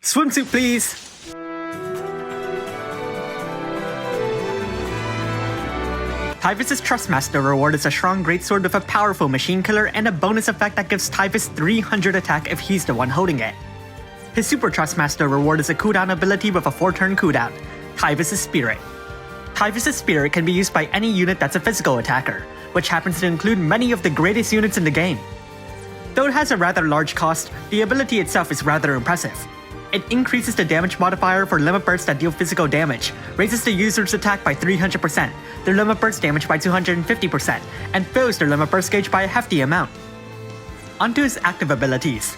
Swimsuit, please! Typhus' Trustmaster reward is a strong greatsword with a powerful machine killer and a bonus effect that gives Typhus 300 attack if he's the one holding it. His Super Trustmaster reward is a cooldown ability with a 4-turn cooldown, Typhus' Spirit. Typhus' Spirit can be used by any unit that's a physical attacker, which happens to include many of the greatest units in the game. Though it has a rather large cost, the ability itself is rather impressive. It increases the damage modifier for limit bursts that deal physical damage, raises the user's attack by 300%, their limit burst damage by 250%, and fills their limit burst gauge by a hefty amount. Onto his active abilities.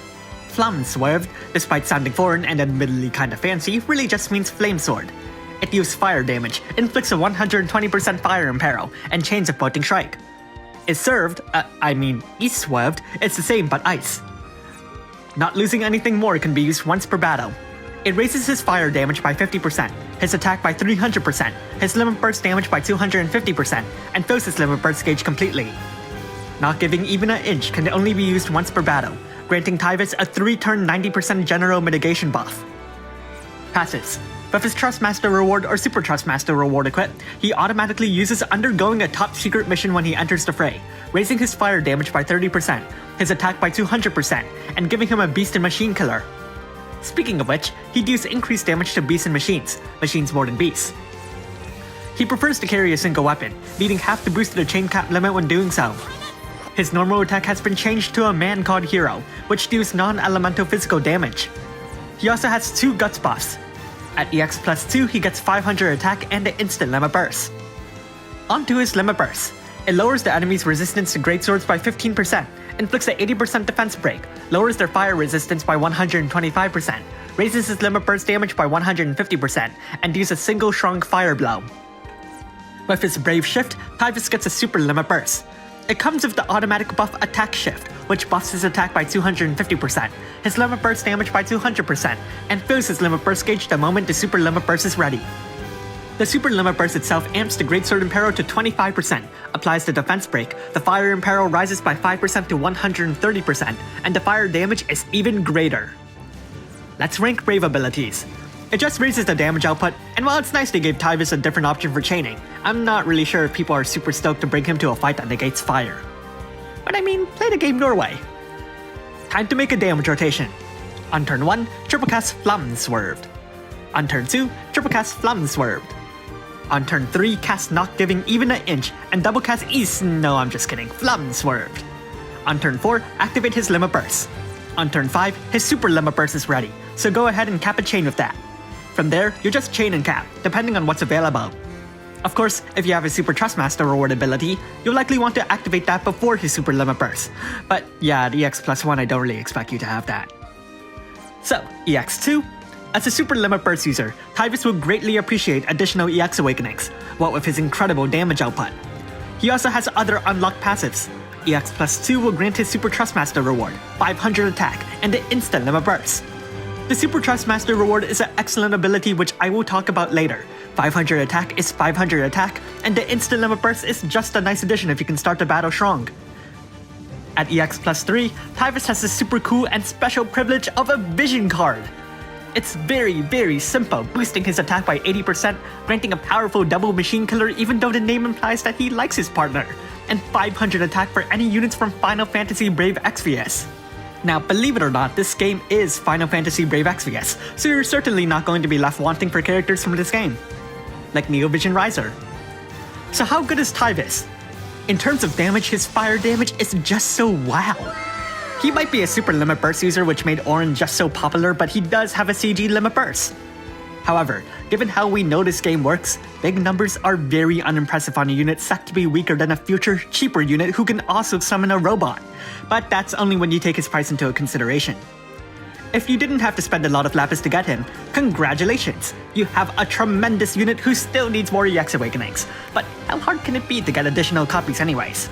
Flammenswerve, despite sounding foreign and admittedly kinda fancy, really just means Flame Sword. It deals fire damage, inflicts a 120% fire imperil, and chains a floating strike. Is-swerved, it's the same but ice. Not losing anything more can be used once per battle. It raises his fire damage by 50%, his attack by 300%, his limit burst damage by 250%, and fills his limit burst gauge completely. Not giving even an inch can only be used once per battle, granting Typhus a 3-turn 90% general mitigation buff. Passives. With his Trustmaster reward or Super Trustmaster reward equipped, he automatically uses undergoing a top secret mission when he enters the fray, raising his fire damage by 30%, his attack by 200%, and giving him a beast and machine killer. Speaking of which, he deals increased damage to beasts and machines more than beasts. He prefers to carry a single weapon, needing half the boost to the chain cap limit when doing so. His normal attack has been changed to a Man-called Hero, which deals non-elemental physical damage. He also has 2 Guts buffs. At EX plus 2, he gets 500 attack and an instant limit burst. Onto his limit burst. It lowers the enemy's resistance to greatswords by 15%, inflicts an 80% defense break, lowers their fire resistance by 125%, raises his limit burst damage by 150%, and deals a single strong fire blow. With his Brave Shift, Typhus gets a super limit burst. It comes with the automatic buff Attack Shift, which buffs his attack by 250%, his limit burst damage by 200%, and fills his limit burst gauge the moment the super limit burst is ready. The super limit burst itself amps the Greatsword Imperil to 25%, applies the defense break, the fire imperil rises by 5% to 130%, and the fire damage is even greater. Let's rank Brave abilities. It just raises the damage output, and while it's nice they gave Typhus a different option for chaining, I'm not really sure if people are super stoked to bring him to a fight that negates fire. But I mean, play the game your way. Time to make a damage rotation. On turn 1, triple cast Flammenswerved. On turn 2, triple cast Flammenswerved. On turn 3, cast Not Giving Even an Inch, and double cast Flammenswerved. On turn 4, activate his limit burst. On turn 5, his super limit burst is ready, so go ahead and cap a chain with that. From there, you just chain and cap, depending on what's available. Of course, if you have a Super Trustmaster reward ability, you'll likely want to activate that before his super limit burst. But yeah, at EX plus 1 I don't really expect you to have that. So, EX2. As a super limit burst user, Typhus will greatly appreciate additional EX awakenings, what with his incredible damage output. He also has other unlocked passives. EX plus 2 will grant his Super Trustmaster reward, 500 attack, and an instant limit burst. The Super Trustmaster reward is an excellent ability which I will talk about later. 500 attack is 500 attack, and the instant limit burst is just a nice addition if you can start the battle strong. At EX plus 3, Typhus has the super cool and special privilege of a Vision card. It's very simple, boosting his attack by 80%, granting a powerful double machine killer even though the name implies that he likes his partner, and 500 attack for any units from Final Fantasy Brave Exvius. Now, believe it or not, this game is Final Fantasy Brave Exvius, so you're certainly not going to be left wanting for characters from this game, like Neo Vision Riser. So how good is Typhus? In terms of damage, his fire damage is just so wow. He might be a super limit burst user which made Auron just so popular, but he does have a CG limit burst. However, given how we know this game works, big numbers are very unimpressive on a unit set to be weaker than a future, cheaper unit who can also summon a robot. But that's only when you take his price into consideration. If you didn't have to spend a lot of lapis to get him, congratulations! You have a tremendous unit who still needs more EX awakenings. But how hard can it be to get additional copies anyways?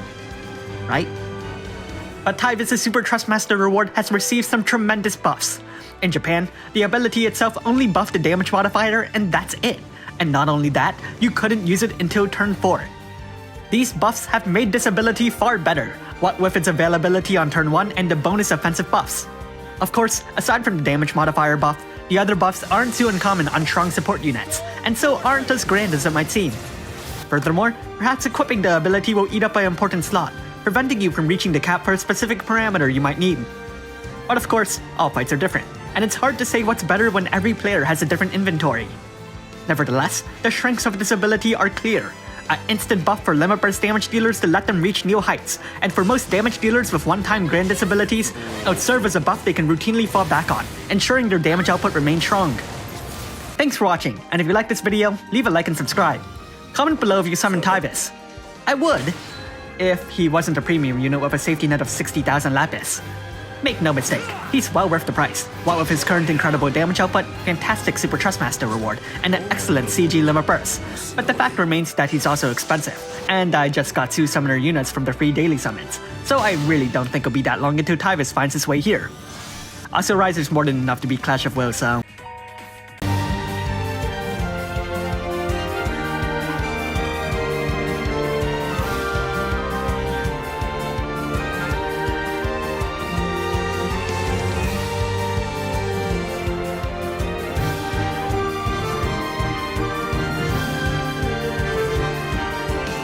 Right? But Typhus' Super Trustmaster reward has received some tremendous buffs. In Japan, the ability itself only buffed the damage modifier and that's it. And not only that, you couldn't use it until turn 4. These buffs have made this ability far better, what with its availability on turn 1 and the bonus offensive buffs. Of course, aside from the damage modifier buff, The other buffs aren't too uncommon on strong support units, and so aren't as grand as it might seem. Furthermore, perhaps equipping the ability will eat up an important slot, preventing you from reaching the cap for a specific parameter you might need. But of course, all fights are different, and it's hard to say what's better when every player has a different inventory. Nevertheless, the strengths of this ability are clear. An instant buff for limit burst damage dealers to let them reach new heights, and for most damage dealers with one-time grand disabilities, it would serve as a buff they can routinely fall back on, ensuring their damage output remains strong. Thanks for watching, and if you like this video, leave a like and subscribe. Comment below if you summon Tyvis. I would, if he wasn't a premium unit with a safety net of 60,000 Lapis. Make no mistake, he's well worth the price, what with his current incredible damage output, fantastic Super Trustmaster reward, and an excellent CG limit burst. But the fact remains that he's also expensive, and I just got 2 summoner units from the free daily summons, so I really don't think it'll be that long until Tyvis finds his way here. Also, Riser's more than enough to beat Clash of Wills, so...